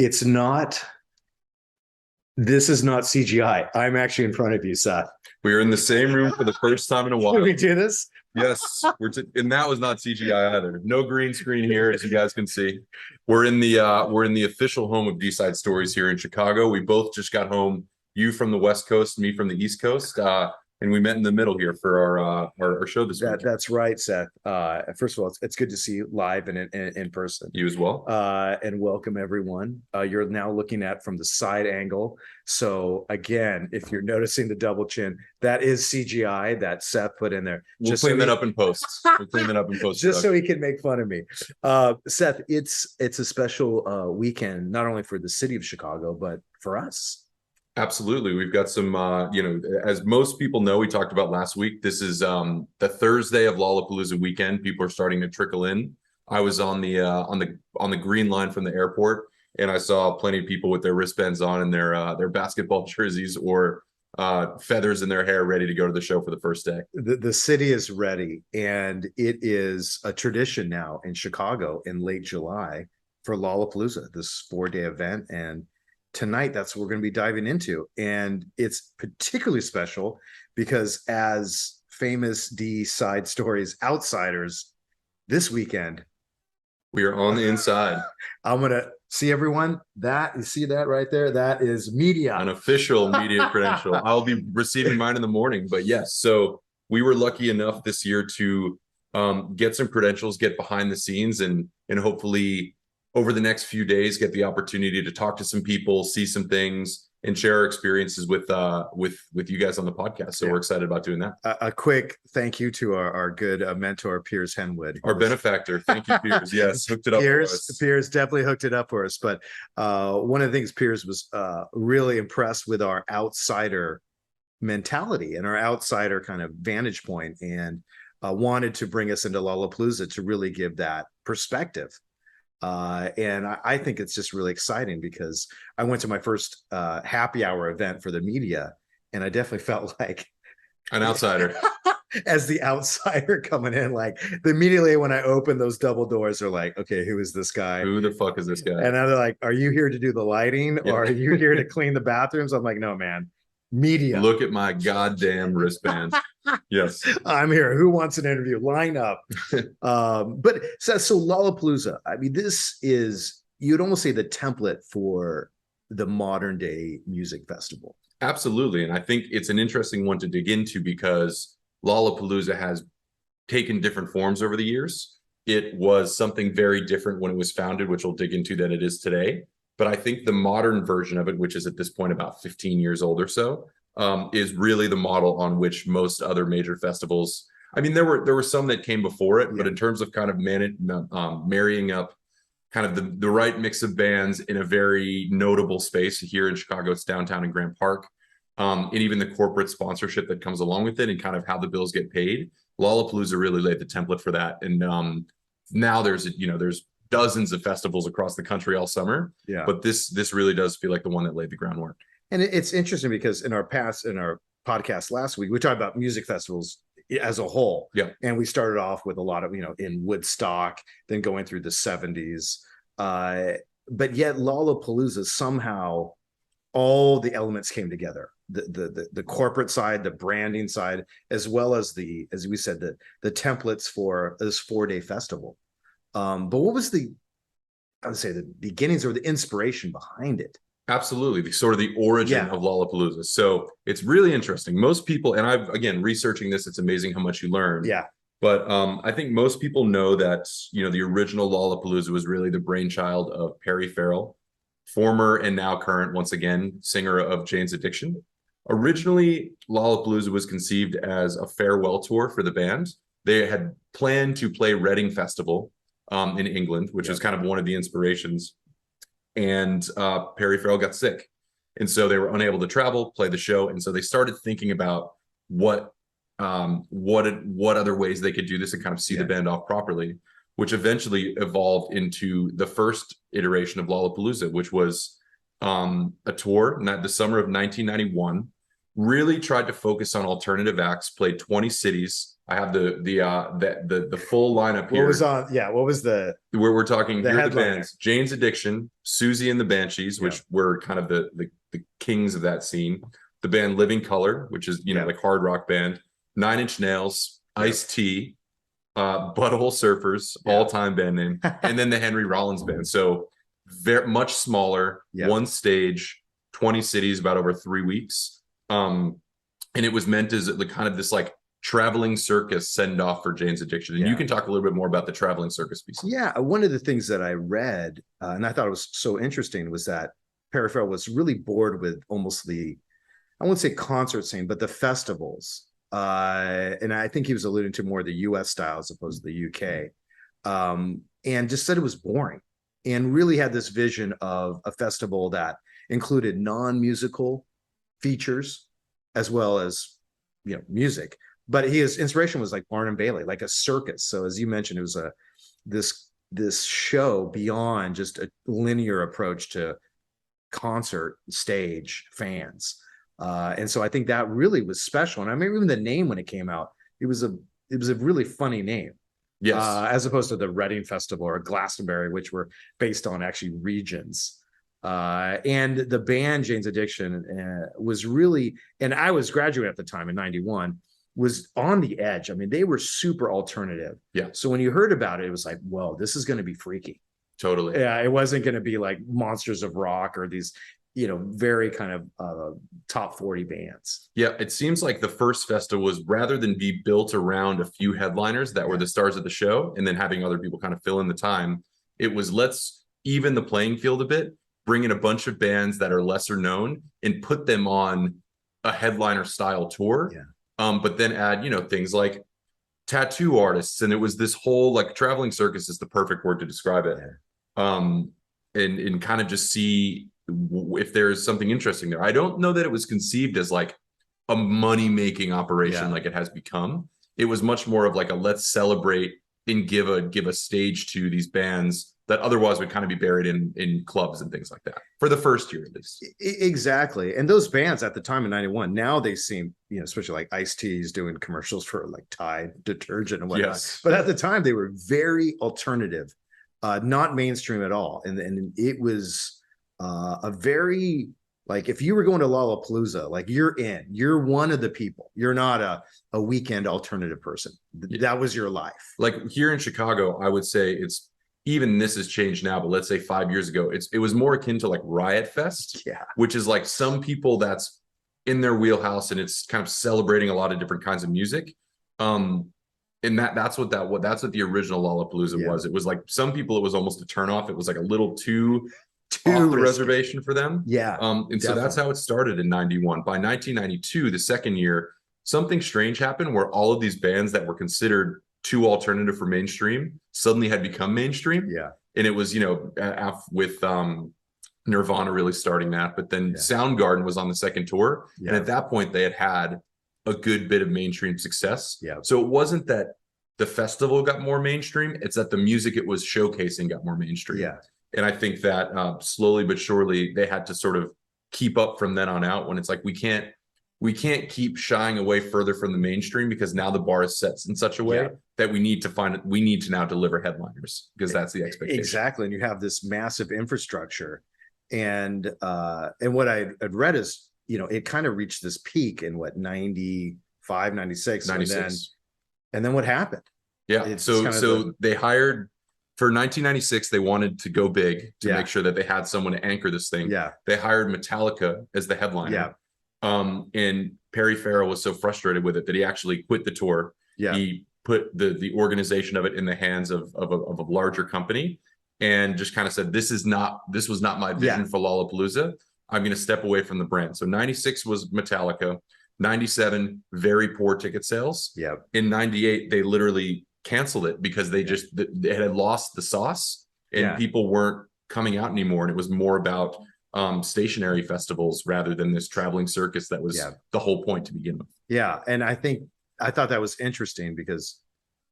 It's not, this is not CGI. I'm actually in front of you, Seth. We are in the same room for the first time in a while. Can we do this? Yes, and that was not CGI either. No green screen here, as you guys can see. We're in the official home of D-Side Stories here in Chicago. We both just got home. You from the West Coast, me from the East Coast, and we met in the middle here for our show this week. That's right, Seth. First of all, it's good to see you live and in person. You as well. And welcome everyone. You're now looking at from the side angle. So again, if you're noticing the double chin, that is CGI that Seth put in there. We'll clean that up in post. We'll clean that up in post. Just so he can make fun of me. Seth, it's a special weekend, not only for the city of Chicago, but for us. Absolutely. We've got some, as most people know, we talked about last week. This is the Thursday of Lollapalooza weekend. People are starting to trickle in. I was on the green line from the airport, and I saw plenty of people with their wristbands on and their basketball jerseys or feathers in their hair, ready to go to the show for the first day. The city is ready, and it is a tradition now in Chicago in late July for Lollapalooza, this 4-day event. And tonight, that's what we're going to be diving into. And it's particularly special because as famous D-Side Stories outsiders this weekend, we are on the inside. I'm going to see everyone. You see that right there? That is media. An official media credential. I'll be receiving mine in the morning. But yes, so we were lucky enough this year to get some credentials, get behind the scenes, and hopefully over the next few days, get the opportunity to talk to some people, see some things, and share our experiences with you guys on the podcast. So we're excited about doing that. A quick thank you to our good mentor, Piers Henwood. Our benefactor. Thank you, Piers. Yes, hooked it up for us. Piers definitely hooked it up for us. But one of the things Piers was really impressed with our outsider mentality and our outsider kind of vantage point, and wanted to bring us into Lollapalooza to really give that perspective. And I think it's just really exciting because I went to my first happy hour event for the media, and I definitely felt like an outsider. As the outsider coming in, like immediately when I opened those double doors, they're like, okay, who is this guy? Who the fuck is this guy? And they're like, are you here to do the lighting or are you here to clean the bathrooms? I'm like, no, man. Media. Look at my goddamn wristband. Yes, I'm here. Who wants an interview? Line up. But so Lollapalooza, I mean, this is, you'd almost say, the template for the modern day music festival. Absolutely. And I think it's an interesting one to dig into because Lollapalooza has taken different forms over the years. It was something very different when it was founded, which we'll dig into, than it is today. But I think the modern version of it, which is at this point about 15 years old or so, is really the model on which most other major festivals. I mean, there were some that came before it, but in terms of kind of marrying up kind of the right mix of bands in a very notable space here in Chicago, it's downtown in Grant Park, and even the corporate sponsorship that comes along with it and kind of how the bills get paid. Lollapalooza really laid the template for that. And now there's dozens of festivals across the country all summer. Yeah. But this really does feel like the one that laid the groundwork. And it's interesting because in our podcast last week, we talked about music festivals as a whole. Yeah. And we started off with a lot of, in Woodstock, then going through the 70s. But yet Lollapalooza, somehow all the elements came together. The corporate side, the branding side, as well as as we said, the templates for this 4-day festival. But what was I would say the beginnings or the inspiration behind it? Absolutely. Sort of the origin of Lollapalooza. So it's really interesting. Most people, and I've, again, researching this, it's amazing how much you learn. Yeah. But I think most people know that, the original Lollapalooza was really the brainchild of Perry Ferrell, former and now current, once again, singer of Jane's Addiction. Originally, Lollapalooza was conceived as a farewell tour for the band. They had planned to play Reading Festival in England, which was kind of one of the inspirations. And Perry Farrell got sick. And so they were unable to travel, play the show. And so they started thinking about what other ways they could do this and kind of see the band off properly, which eventually evolved into the first iteration of Lollapalooza, which was a tour the summer of 1991. really tried to focus on alternative acts, played 20 cities. I have the full lineup here. What was on? Yeah, what was the where we're talking here are the headliner? bands: Jane's Addiction, Susie and the Banshees, which were kind of the kings of that scene. The band Living Color, which is like hard rock band. 9 Inch Nails, Ice-T, Butthole Surfers, all-time band name, and then the Henry Rollins Band. So very much smaller, one stage, 20 cities, about over 3 weeks. And it was meant as the kind of this like traveling circus send off for Jane's Addiction. And you can talk a little bit more about the traveling circus piece. Yeah, one of the things that I read, and I thought it was so interesting, was that Perry Farrell was really bored with almost I won't say concert scene, but the festivals. And I think he was alluding to more the US style as opposed to the UK. And just said it was boring, and really had this vision of a festival that included non-musical features as well as music. But his inspiration was like Barnum Bailey, like a circus. So as you mentioned, it was this show beyond just a linear approach to concert stage fans. And so I think that really was special. And I remember even the name when it came out, it was a really funny name. Yes. As opposed to the Reading Festival or Glastonbury, which were based on actually regions. And the band Jane's Addiction was really, and I was graduating at the time in 91, was on the edge. I mean, they were super alternative. Yeah. So when you heard about it, it was like, whoa, this is going to be freaky. Totally. Yeah. It wasn't going to be like Monsters of Rock or these, very kind of top 40 bands. Yeah. It seems like the first festival was, rather than be built around a few headliners that were the stars of the show and then having other people kind of fill in the time, it was, let's even the playing field a bit, bring in a bunch of bands that are lesser known and put them on a headliner style tour. Yeah. But then add, things like tattoo artists. And it was this whole like traveling circus is the perfect word to describe it. Yeah. And kind of just see if there's something interesting there. I don't know that it was conceived as like a money-making operation like it has become. It was much more of like a let's celebrate and give a stage to these bands that otherwise would kind of be buried in clubs and things like that for the first year at least. Exactly. And those bands at the time in 91, now they seem, especially like Ice-T's doing commercials for like Tide detergent and whatnot. Yes. But at the time they were very alternative, not mainstream at all. And it was a very, like, if you were going to Lollapalooza, like you're one of the people. You're not a weekend alternative person. That was your life. Like here in Chicago, I would say it's, even this has changed now, but let's say 5 years ago, it was more akin to like Riot Fest, which is like some people that's in their wheelhouse and it's kind of celebrating a lot of different kinds of music. And that's what the original Lollapalooza was. It was like some people, it was almost a turnoff. It was like a little too off the reservation for them. Yeah. And definitely. So that's how it started in 91. By 1992, the second year, something strange happened where all of these bands that were considered too alternative for mainstream suddenly had become mainstream. Yeah. And it was, with Nirvana really starting that, but then Soundgarden was on the second tour. Yeah. And at that point they had a good bit of mainstream success. Yeah. So it wasn't that the festival got more mainstream, it's that the music it was showcasing got more mainstream. Yeah. And I think that slowly but surely they had to sort of keep up from then on out, when it's like, we can't keep shying away further from the mainstream because now the bar is set in such a way that we need to now deliver headliners, because that's the expectation. Exactly. And you have this massive infrastructure. And what I had read is, it kind of reached this peak in 95, 96. And then what happened? Yeah. So they hired for 1996, they wanted to go big to make sure that they had someone to anchor this thing. Yeah. They hired Metallica as the headliner. Yeah. And Perry Farrell was so frustrated with it that he actually quit the tour. Yeah. He put the organization of it in the hands of a larger company and just kind of said, this was not my vision for Lollapalooza. I'm going to step away from the brand. So 96 was Metallica. 97, very poor ticket sales. Yeah. In 98, they literally canceled it because they had lost the sauce and people weren't coming out anymore. And it was more about stationary festivals rather than this traveling circus that was the whole point to begin with. Yeah. And I thought that was interesting because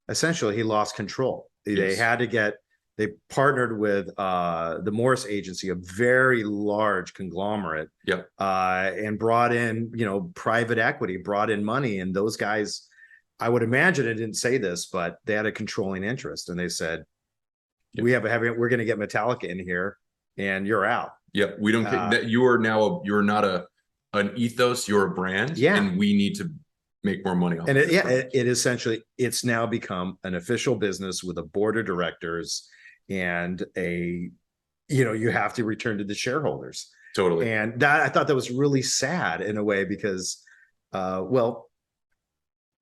essentially he lost control. They they partnered with the Morris Agency, a very large conglomerate, Yep. and brought in, private equity, brought in money. And those guys, I would imagine, it didn't say this, but they had a controlling interest, and they said, Yep. we're going to get Metallica in here, and you're out. Yep. We don't that you are now you're not an ethos, you're a brand, Yeah. and we need to make more money off And of this brand. it essentially, it's now become an official business with a board of directors and you have to return to the shareholders. Totally. And that, I thought that was really sad in a way, because, well,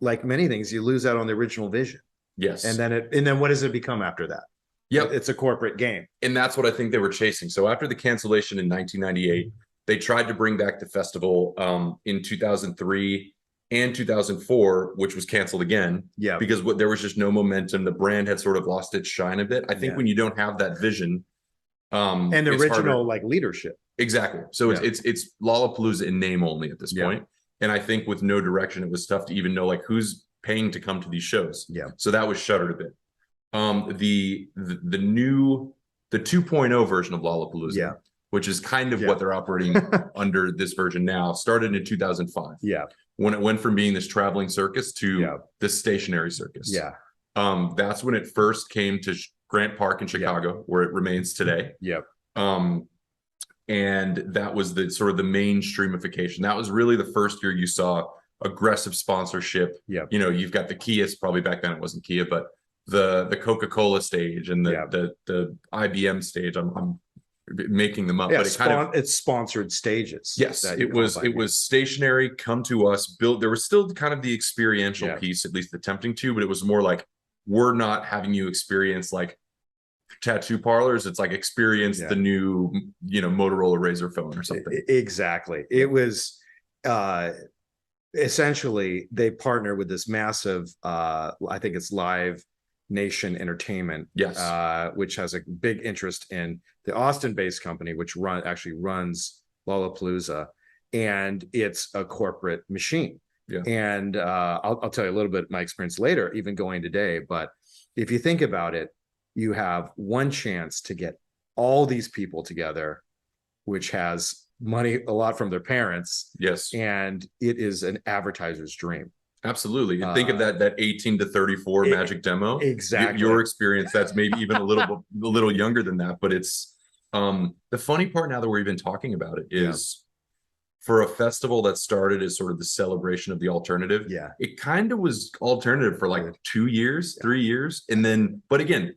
like many things, you lose out on the original vision. Yes. And then what does it become after that? Yep. It's a corporate game. And that's what I think they were chasing. So after the cancellation in 1998, they tried to bring back the festival in 2003 and 2004, which was canceled again. Yeah. Because there was just no momentum. The brand had sort of lost its shine a bit. I think when you don't have that vision, and the original like leadership. Exactly. So it's Lollapalooza in name only at this point. And I think with no direction, it was tough to even know like who's paying to come to these shows. Yeah. So that was shuttered a bit. The 2.0 version of Lollapalooza, which is kind of what they're operating under this version now, started in 2005. Yeah. When it went from being this traveling circus to this stationary circus. Yeah. That's when it first came to Grant Park in Chicago, where it remains today. Yep. And that was the sort of the mainstreamification. That was really the first year you saw aggressive sponsorship. Yeah. You've got the Kia's, probably back then it wasn't Kia, but the Coca-Cola stage and the IBM stage. I'm making them up, but it's sponsored stages. Yes, it was stationary, come to us, build. There was still kind of the experiential piece, at least attempting to, but it was more like, we're not having you experience like tattoo parlors. It's like experience the new, Motorola Razr phone or something. Exactly. It was essentially, they partner with this massive, I think it's Live Nation Entertainment, which has a big interest in the Austin-based company, which actually runs Lollapalooza, and it's a corporate machine. Yeah. And I'll tell you a little bit of my experience later, even going today. But if you think about it, you have one chance to get all these people together, which has money, a lot from their parents. Yes. And it is an advertiser's dream. Absolutely. And think of that 18 to 34 magic demo. Exactly. Your experience, that's maybe even a little younger than that. But it's the funny part, now that we're even talking about it, is for a festival that started as sort of the celebration of the alternative, it kind of was alternative for like 2 years, 3 years. And then, but again,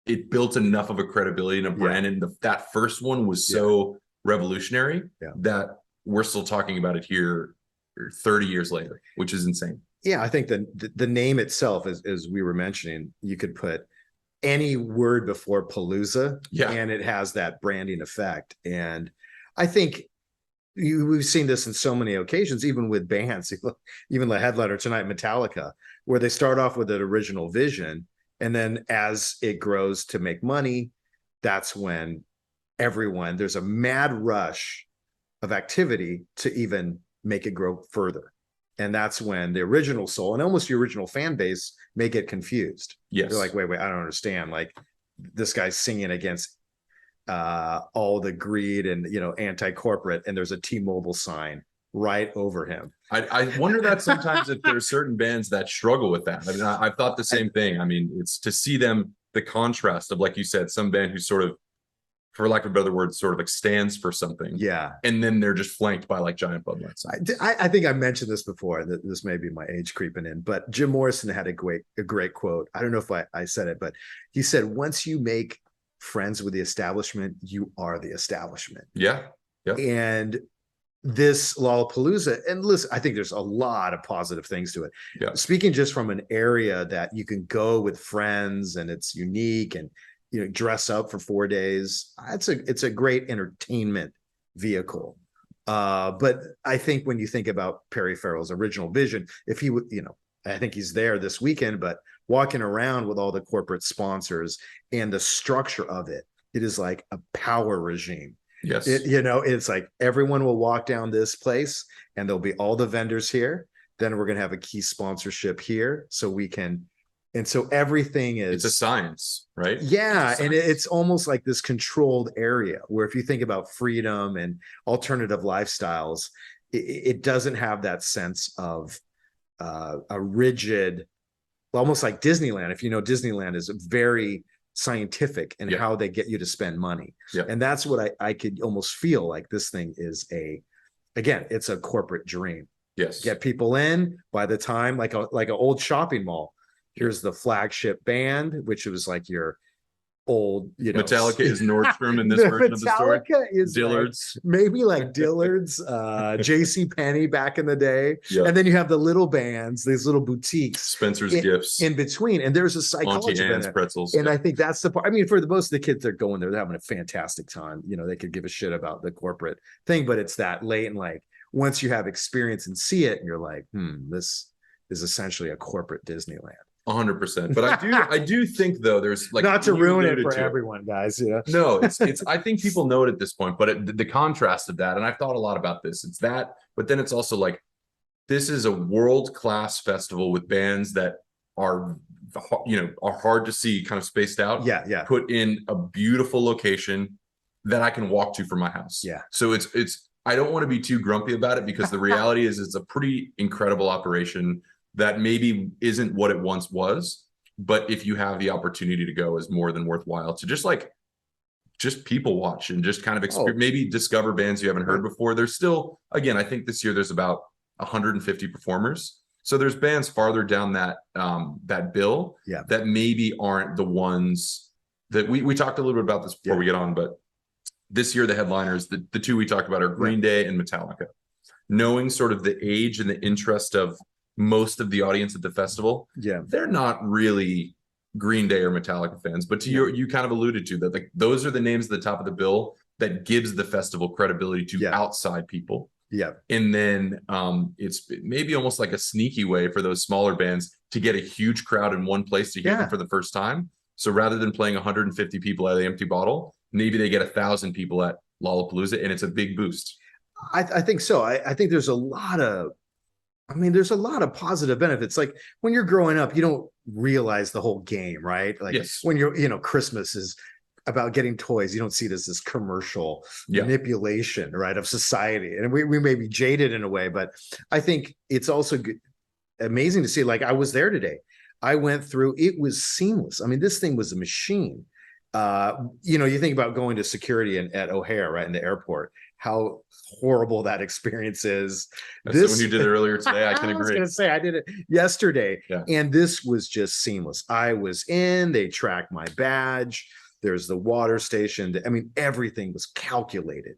it built enough of a credibility in a brand. And that first one was so revolutionary that we're still talking about it here 30 years later, which is insane. Yeah, I think the name itself, as we were mentioning, you could put any word before Palooza, and it has that branding effect. And I think we've seen this in so many occasions, even with bands, even the headliner tonight, Metallica, where they start off with an original vision, and then as it grows to make money, that's when there's a mad rush of activity to even make it grow further. And that's when the original soul and almost the original fan base may get confused. Yes. They're like, wait, I don't understand. Like, this guy's singing against all the greed and, anti-corporate, and there's a T-Mobile sign right over him. I wonder that sometimes if there's certain bands that struggle with that. I mean, I've thought the same thing. I mean, it's to see them, the contrast of, like you said, some band who sort of, for lack of a better word, sort of like stands for something. Yeah. And then they're just flanked by like giant Bud Light signs. I think I mentioned this before. This may be my age creeping in, but Jim Morrison had a great quote. I don't know if I said it, but he said, once you make friends with the establishment, you are the establishment. Yeah. Yeah. And this Lollapalooza, and listen, I think there's a lot of positive things to it. Yeah. Speaking just from an area that you can go with friends and it's unique, and dress up for 4 days. It's a great entertainment vehicle. But I think when you think about Perry Farrell's original vision, if he would, I think he's there this weekend, but walking around with all the corporate sponsors and the structure of it, it is like a power regime. Yes. It's like everyone will walk down this place and there'll be all the vendors here. Then we're going to have a key sponsorship here so we can And so everything It's a is, science, right? yeah, It's a and science. it's almost like this controlled area where if you think about freedom and alternative lifestyles, it doesn't have that sense of a rigid, almost like Disneyland. If you know, Disneyland is very scientific in Yeah. how they get you to spend money. Yeah. And that's what I could almost feel like this thing is again, it's a corporate dream. Yes. Get people in by the time, like an old shopping mall. Here's the flagship band, which was like your old, Metallica is Nordstrom in this version of the story. Metallica is Dillard's. like, maybe like Dillard's, J.C. Penney back in the day. Yeah. And then you have the little bands, these little boutiques, Spencer's Gifts, in between. And there's a psychology Auntie Anne's in it. pretzels. And I think that's the part. I mean, for the most of the kids, they're going there, they're having a fantastic time. They could give a shit about the corporate thing, but it's that late and like once you have experience and see it, and you're like, this is essentially a corporate Disneyland. 100%. But I do think though, there's like, not to ruin it for everyone, guys. No, it's I think people know it at this point, but the contrast of that, and I've thought a lot about this. It's that, but then it's also like, this is a world-class festival with bands that are hard to see, kind of spaced out. Yeah. Put in a beautiful location that I can walk to from my house. Yeah. So it's I don't want to be too grumpy about it, because the reality is it's a pretty incredible operation that maybe isn't what it once was, but if you have the opportunity to go, is more than worthwhile to just people watch and just kind of maybe discover bands you haven't heard before. There's still, again, I think this year there's about 150 performers. So there's bands farther down that bill that maybe aren't the ones that we talked a little bit about this before we get on, but this year the headliners, the two we talked about are Green Day and Metallica. Knowing sort of the age and the interest of most of the audience at the festival, they're not really Green Day or Metallica fans, but to you kind of alluded to that, like those are the names at the top of the bill that gives the festival credibility to outside people. And then it's maybe almost like a sneaky way for those smaller bands to get a huge crowd in one place to hear them for the first time. So rather than playing 150 people at the Empty Bottle, maybe they get 1,000 people at Lollapalooza, and it's a big boost. I think so. I think there's a lot of positive benefits. Like when you're growing up, you don't realize the whole game, right? Like when you're, Christmas is about getting toys. You don't see it as this commercial manipulation, right, of society. And we may be jaded in a way, but I think it's also amazing to see. Like I was there today. I went through, it was seamless. I mean, this thing was a machine. You think about going to security at O'Hare, right, in the airport, how horrible that experience is. When you did it earlier today, I can agree. I was going to say, I did it yesterday, and this was just seamless. I was in, they tracked my badge. There's the water station. I mean, everything was calculated.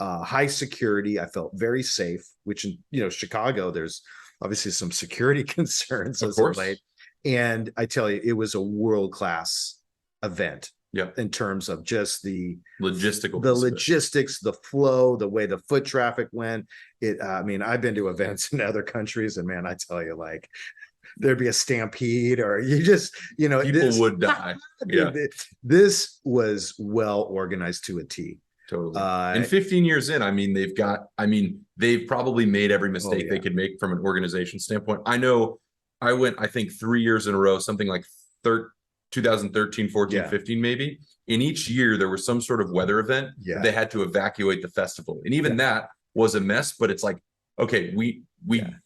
High security. I felt very safe, which in, Chicago, there's obviously some security concerns as of late. And I tell you, it was a world-class event. In terms of just the logistics, the flow, the way the foot traffic went. I mean, I've been to events in other countries, and man, I tell you, like there'd be a stampede, or people would die. This was well organized to a T. Totally. And 15 years in, I mean, they've probably made every mistake they could make from an organization standpoint. I know I went, I think 3 years in a row, something like 2013, 14, 15, maybe. In each year, there was some sort of weather event. They had to evacuate the festival. And even that was a mess, but it's like, okay, we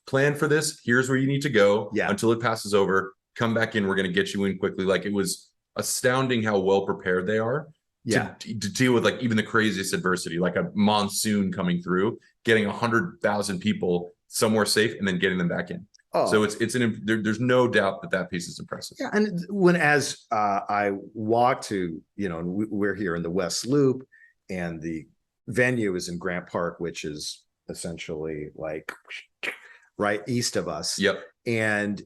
planned for this. Here's where you need to go until it passes over. Come back in. We're going to get you in quickly. Like, it was astounding how well prepared they are to deal with like even the craziest adversity, like a monsoon coming through, getting 100,000 people somewhere safe and then getting them back in. So there's no doubt that piece is impressive. And as I walk to, we're here in the West Loop, and the venue is in Grant Park, which is essentially like right east of us. And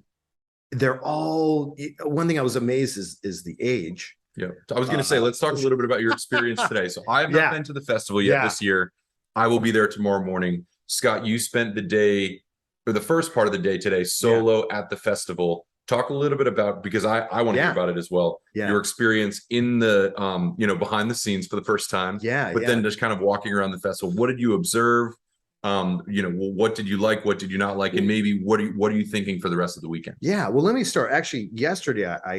they're all, one thing I was amazed is the age. I was going to say, let's talk a little bit about your experience today. So I have not been to the festival yet this year. I will be there tomorrow morning. Scott, you spent the day, or the first part of the day today, solo at the festival. Talk a little bit about, because I want to hear about it as well. Your experience in the, behind the scenes for the first time. Then just kind of walking around the festival. What did you observe? What did you like? What did you not like? And maybe what are you thinking for the rest of the weekend? Yeah, well, let me start. Actually, yesterday I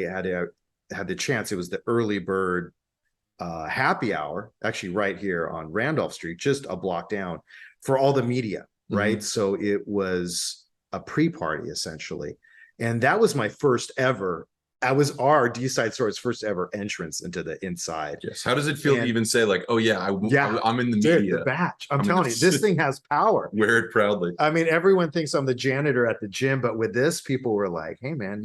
had the chance. It was the early bird happy hour, actually right here on Randolph Street, just a block down, for all the media, right? So it was a pre-party essentially, and that was my first ever. That was our D-Side Story's first ever entrance into the inside. Yes. How does it feel to even say like, oh yeah, I'm in the dude, media? The badge. I'm telling you, this thing has power. Wear it proudly. I mean, everyone thinks I'm the janitor at the gym, but with this, people were like, "Hey, man,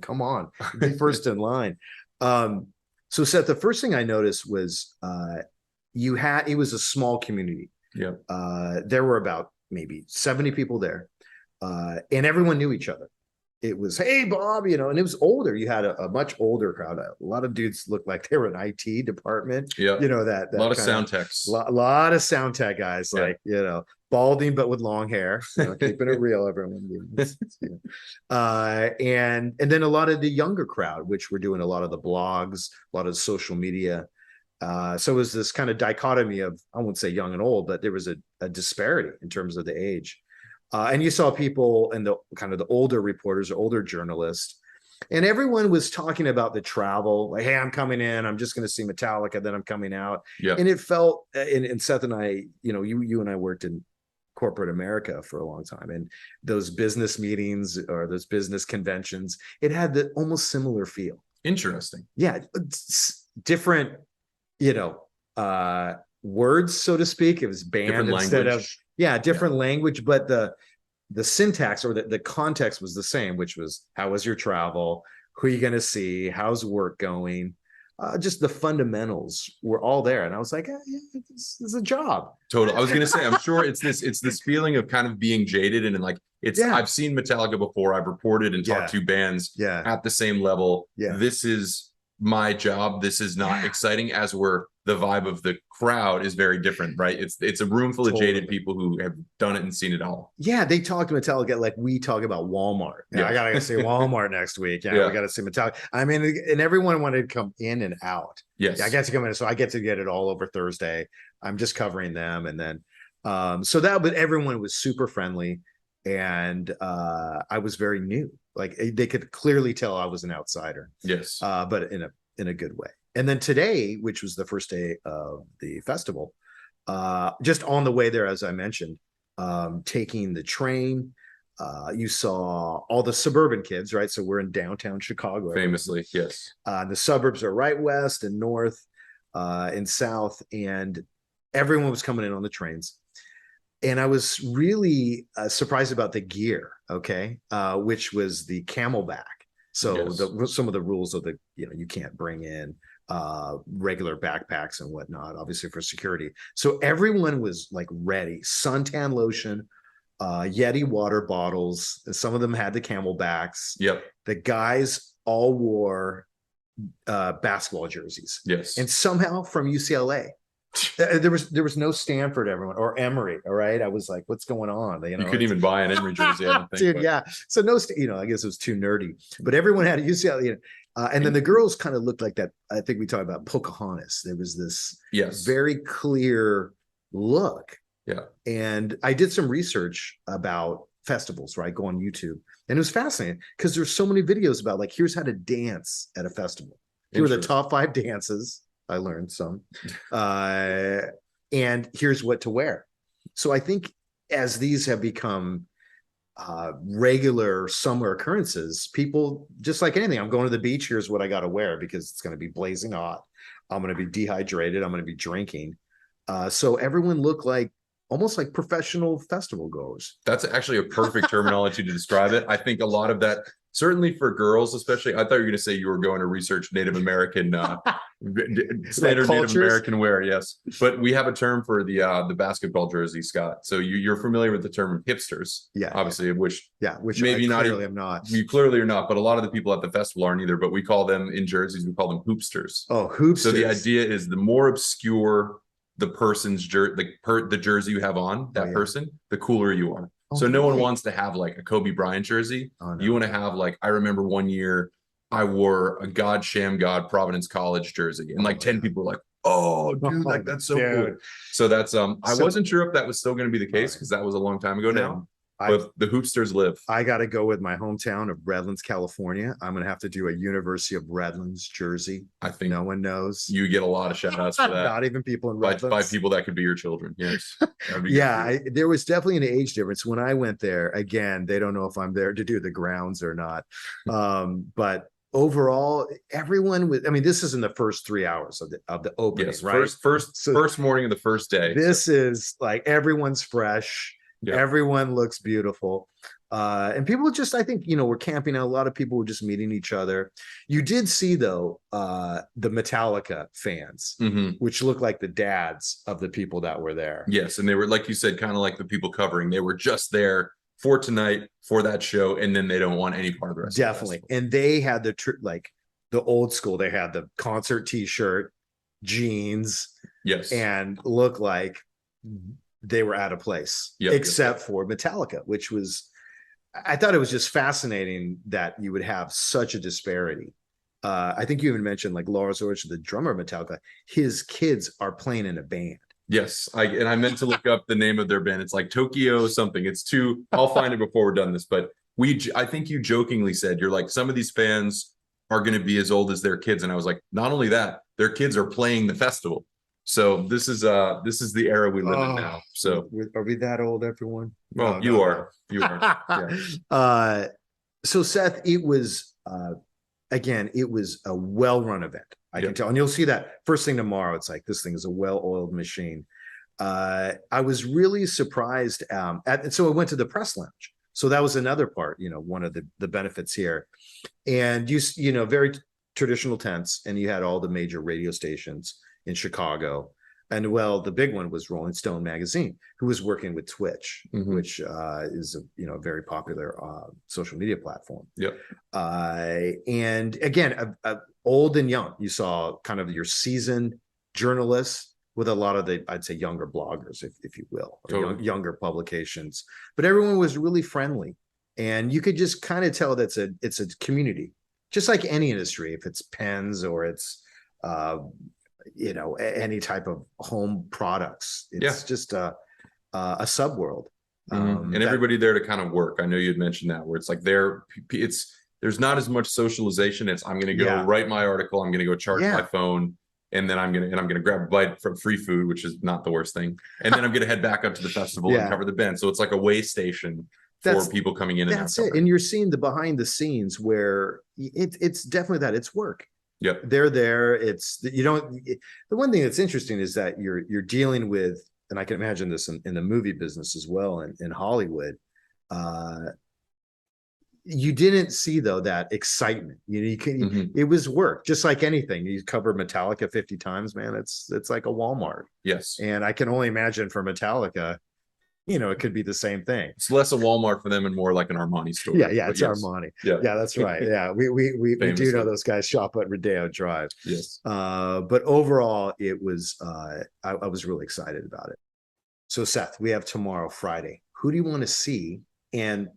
come on, be first in line." So Seth, the first thing I noticed was it was a small community. Yeah. There were about maybe 70 people there, and everyone knew each other. It was, hey, Bob, and it was older. You had a much older crowd. A lot of dudes looked like they were in IT department. Yeah. That a lot of sound techs. A lot of sound tech guys, like, balding, but with long hair. Keeping it real, everyone. And then a lot of the younger crowd, which were doing a lot of the blogs, a lot of social media. So it was this kind of dichotomy of, I won't say young and old, but there was a disparity in terms of the age. And you saw people and the kind of the older reporters or older journalists, and everyone was talking about the travel. Like, hey, I'm coming in. I'm just going to see Metallica. Then I'm coming out. Yeah. And it felt, and Seth and I, you and I worked in corporate America for a long time, and those business meetings or those business conventions, it had the almost similar feel. Interesting. Yeah, different, words, so to speak. It was banned instead of different language, but the syntax or the context was the same, which was, how was your travel? Who are you going to see? How's work going? Just the fundamentals were all there. And I was like, this is a job. Totally. I was going to say, I'm sure it's this feeling of kind of being jaded and like, I've seen Metallica before. I've reported and talked to bands at the same level. Yeah. This is my job. This is not exciting, as the vibe of the crowd is very different, right? It's a room full of jaded people who have done it and seen it all. Yeah, they talk to Metallica like we talk about Walmart. I gotta see Walmart next week. We gotta see Metallica. I mean, and everyone wanted to come in and out. Yes, I get to come in, so I get to get it all over Thursday. I'm just covering them, and then but everyone was super friendly, and I was very new. Like, they could clearly tell I was an outsider. Yes, but in a good way. And then today, which was the first day of the festival, just on the way there, as I mentioned, taking the train, you saw all the suburban kids, right? So we're in downtown Chicago. Famously, yes. The suburbs are right west and north and south, and everyone was coming in on the trains. And I was really surprised about the gear, which was the Camelback. So some of the rules of you can't bring in regular backpacks and whatnot, obviously for security. So everyone was like ready. Suntan lotion, Yeti water bottles. Some of them had the Camelbacks. Yep. The guys all wore basketball jerseys. Yes. And somehow from UCLA. There was no Stanford, everyone, or Emory. All right, I was like, "What's going on?" You couldn't even buy an Emory jersey, I don't think. Dude, yeah. So no, I guess it was too nerdy. But everyone had a UCLA, and then the girls kind of looked like that. I think we talked about Pocahontas. There was this very clear look. Yeah. And I did some research about festivals, right? Go on YouTube, and it was fascinating because there's so many videos about like, here's how to dance at a festival. Here are the top 5 dances. I learned some, and here's what to wear. So I think as these have become regular summer occurrences, people, just like anything, I'm going to the beach, here's what I got to wear because it's going to be blazing hot. I'm going to be dehydrated. I'm going to be drinking. So everyone looked like almost like professional festival goers. That's actually a perfect terminology to describe it. I think a lot of that, certainly for girls, especially, I thought you were going to say you were going to research Native American, standard Native American wear. Yes. But we have a term for the basketball jersey, Scott. So you're familiar with the term hipsters. Yeah. Obviously, which maybe I clearly am not. You clearly are not, but a lot of the people at the festival aren't either, but we call them in jerseys, we call them hoopsters. Oh, hoopsters. So the idea is the more obscure the person's the jersey you have on, that person, the cooler you are. So no one wants to have like a Kobe Bryant jersey. You want to have like, I remember one year I wore a God Sham God Providence College jersey, and like 10 people were like, Oh, dude, like that's so cool. Dude. So that's I So- wasn't sure if that was still going to be the case because that was a long time ago now. I- But the Hoopsters live. I got to go with my hometown of Redlands, California. I'm going to have to do a University of Redlands jersey. I think No one knows. you get a lot of shout outs for that. Not even people in by Redlands. people that could be your children. Yes. That'd be Yeah, good. there was definitely an age difference when I went there. Again, they don't know if I'm there to do the grounds or not. But overall, everyone was. I mean, this is in the first 3 hours of the opening, Yes, right? first morning of the first day. This is like everyone's fresh. Yeah. Everyone looks beautiful. And people just, I think, were camping out. A lot of people were just meeting each other. You did see, though, the Metallica fans, which look like the dads of the people that were there. Yes. And they were, like you said, kind of like the people covering. They were just there for tonight, for that show. And then they don't want any part of the rest. Definitely. And they had the old school, they had the concert t-shirt, jeans. Yes. And look like they were out of place, except for Metallica, which was, I thought it was just fascinating that you would have such a disparity. I think you even mentioned like Lars Ulrich, the drummer of Metallica, his kids are playing in a band. Yes. I meant to look up the name of their band. It's like Tokyo something. I'll find it before we're done this, but I think you jokingly said, you're like, some of these fans are going to be as old as their kids. And I was like, not only that, their kids are playing the festival. So this is the era we live in now. So are we that old, everyone? Well, No, you no, are. no. You are. Yeah. So Seth, it was again, it was a well-run event. I can tell, and you'll see that first thing tomorrow. It's like this thing is a well-oiled machine. I was really surprised. So I went to the press lounge. So that was another part. One of the benefits here, and very traditional tents, and you had all the major radio stations in Chicago. And the big one was Rolling Stone magazine, who was working with Twitch, which is a very popular social media platform. Yep. And again, old and young, you saw kind of your seasoned journalists with a lot of I'd say younger bloggers, if you will, or younger publications. But everyone was really friendly, and you could just kind of tell that it's a community, just like any industry. If it's pens or it's any type of home products, it's just a subworld. And everybody there to kind of work. I know you had mentioned that, where it's like there's not as much socialization. It's I'm going to go write my article. I'm going to go charge my phone, and then I'm going to grab a bite from free food, which is not the worst thing. And then I'm going to head back up to the festival and cover the band. So it's like a way station for people coming in. That's it. And you're seeing the behind the scenes where it's definitely that it's work. Yep. They're there. The one thing that's interesting is that you're dealing with, and I can imagine this in the movie business as well, in Hollywood. You didn't see, though, that excitement. It was work, just like anything. You cover Metallica 50 times, man. It's like a Walmart. Yes. And I can only imagine for Metallica, it could be the same thing. It's less a Walmart for them and more like an Armani store. Yeah, it's Armani. Yeah, that's right. Yeah, we do know those guys shop at Rodeo Drive. Yes. But overall, it was I was really excited about it. So Seth, we have tomorrow, Friday. Who do you want to see? And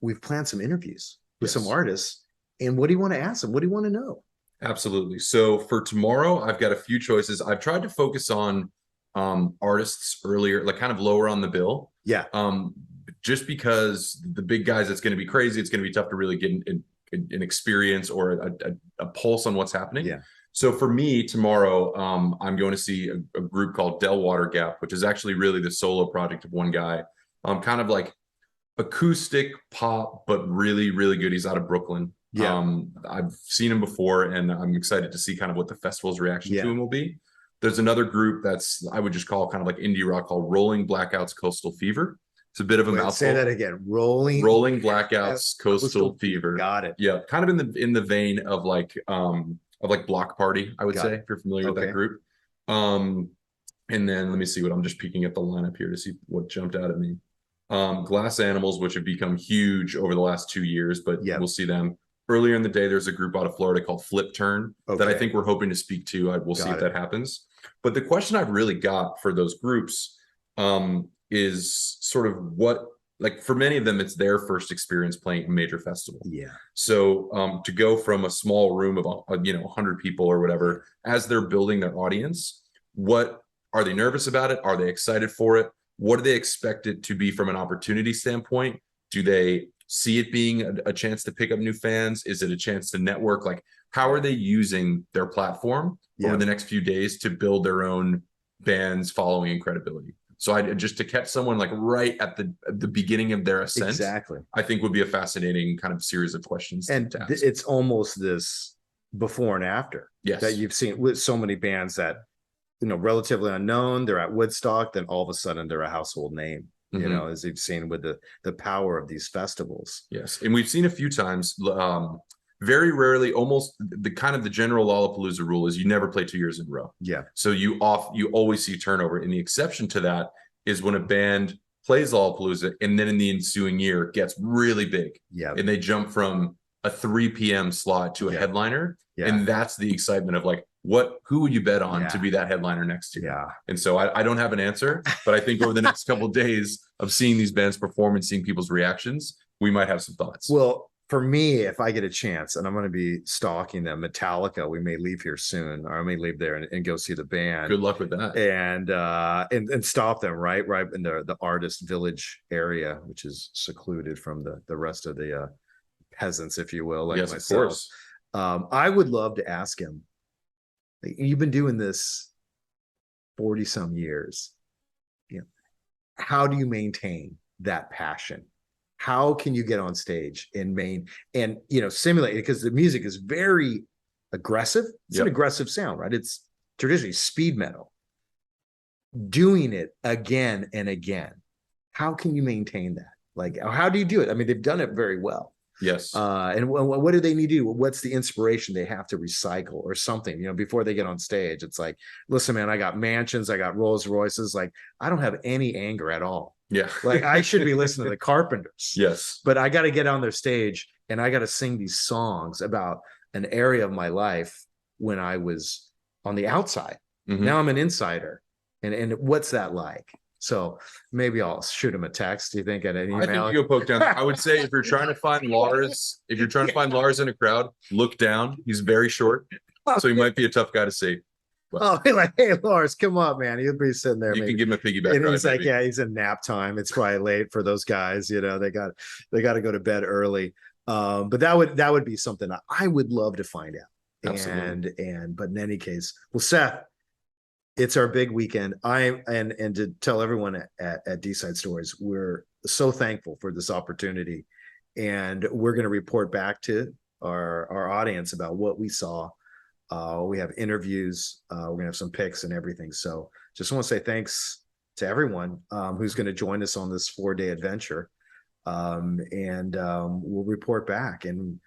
we've planned some interviews with some artists. And what do you want to ask them? What do you want to know? Absolutely. So for tomorrow, I've got a few choices. I've tried to focus on artists earlier, like kind of lower on the bill. Yeah. Just because the big guys, it's going to be crazy. It's going to be tough to really get an experience or a pulse on what's happening. Yeah. So for me tomorrow, I'm going to see a group called Delwater Gap, which is actually really the solo project of one guy. Kind of like acoustic pop, but really, really good. He's out of Brooklyn. Yeah. I've seen him before, and I'm excited to see kind of what the festival's reaction to him will be. There's another group that's, I would just call kind of like indie rock, called Rolling Blackouts Coastal Fever. It's a bit of a mouthful. Say that again. Rolling Blackouts Coastal Fever. Got it. Yeah, kind of in the vein of like Block Party, I would say, if you're familiar with that group. And then let me see what I'm just peeking at the lineup here to see what jumped out at me. Glass Animals, which have become huge over the last 2 years, but we'll see them. Earlier in the day, there's a group out of Florida called Flip Turn that I think we're hoping to speak to. We'll see if that happens. But the question I've really got for those groups is sort of what like for many of them, it's their first experience playing a major festival. Yeah. So to go from a small room of 100 people or whatever, as they're building their audience, what are they nervous about it? Are they excited for it? What do they expect it to be from an opportunity standpoint? Do they see it being a chance to pick up new fans? Is it a chance to network? Like, how are they using their platform over the next few days to build their own band's following and credibility? So I just to catch someone like right at the beginning of their ascent, Exactly. I think would be a fascinating kind of series of questions. And to ask. it's almost this before and after that you've seen with so many bands that, relatively unknown, they're at Woodstock, then all of a sudden they're a household name, as you've seen with the power of these festivals. Yes. And we've seen a few times, very rarely, almost the general Lollapalooza rule is you never play 2 years in a row. Yeah. So you always see turnover. And the exception to that is when a band plays Lollapalooza and then in the ensuing year gets really big. Yeah. And they jump from a 3 p.m. slot to a headliner. Yeah. And that's the excitement of like, who would you bet on to be that headliner next year? Yeah. And so I don't have an answer, but I think over the next couple of days of seeing these bands perform and seeing people's reactions, we might have some thoughts. Well, for me, if I get a chance, and I'm going to be stalking them, Metallica, we may leave here soon, or I may leave there and go see the band. Good luck with that. And stop them right in the artist village area, which is secluded from the rest of the peasants, if you will, like yes, myself. Of course. I would love to ask him. You've been doing this 40 some years. How do you maintain that passion? How can you get on stage and simulate it? Because the music is very aggressive. It's an aggressive sound, right? It's traditionally speed metal. Doing it again and again. How can you maintain that? Like, how do you do it? I mean, they've done it very well. Yes. And what do they need to do? What's the inspiration they have to recycle or something, before they get on stage? It's like, listen, man, I got mansions, I got Rolls Royces. Like, I don't have any anger at all. Yeah. Like, I should be listening to the Carpenters. Yes. But I got to get on their stage and I got to sing these songs about an area of my life when I was on the outside. Mm-hmm. Now I'm an insider. And what's that like? So maybe I'll shoot him a text. Do you think at an email? I think you go poke down. I would say if you're trying to find Lars, in a crowd, look down. He's very short, so he might be a tough guy to see. But like, hey, Lars, come on, man. He'll be sitting there. You can give him a piggyback. And he's like, yeah, he's in nap time. It's probably late for those guys. They got to go to bed early. But that would be something I would love to find out. Absolutely. But in any case, well, Seth, it's our big weekend. And to tell everyone at D-Side Stories, we're so thankful for this opportunity, and we're going to report back to our audience about what we saw. We have interviews. We're going to have some picks and everything. So just want to say thanks to everyone who's going to join us on this 4-day adventure. We'll report back, and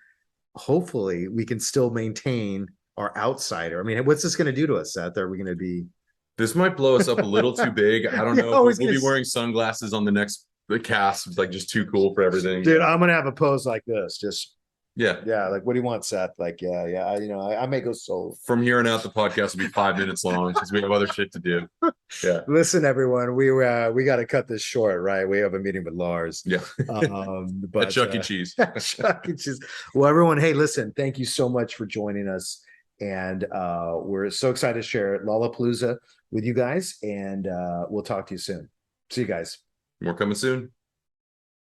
hopefully we can still maintain our outsider. I mean, what's this going to do to us, Seth? Are we going to be... This might blow us up a little too big. I don't know. We'll be wearing sunglasses on the cast. It's like just too cool for everything. Dude, I'm gonna have a pose like this. Just yeah. Like, what do you want, Seth? Like, I may go solo. From here on out, the podcast will be 5 minutes long because we have other shit to do. Yeah. Listen, everyone, we got to cut this short, right? We have a meeting with Lars. Yeah. But at Chuck E. Cheese. Chuck E. Cheese. Well, everyone, hey, listen, thank you so much for joining us. And we're so excited to share Lollapalooza with you guys, and we'll talk to you soon. See you guys. More coming soon.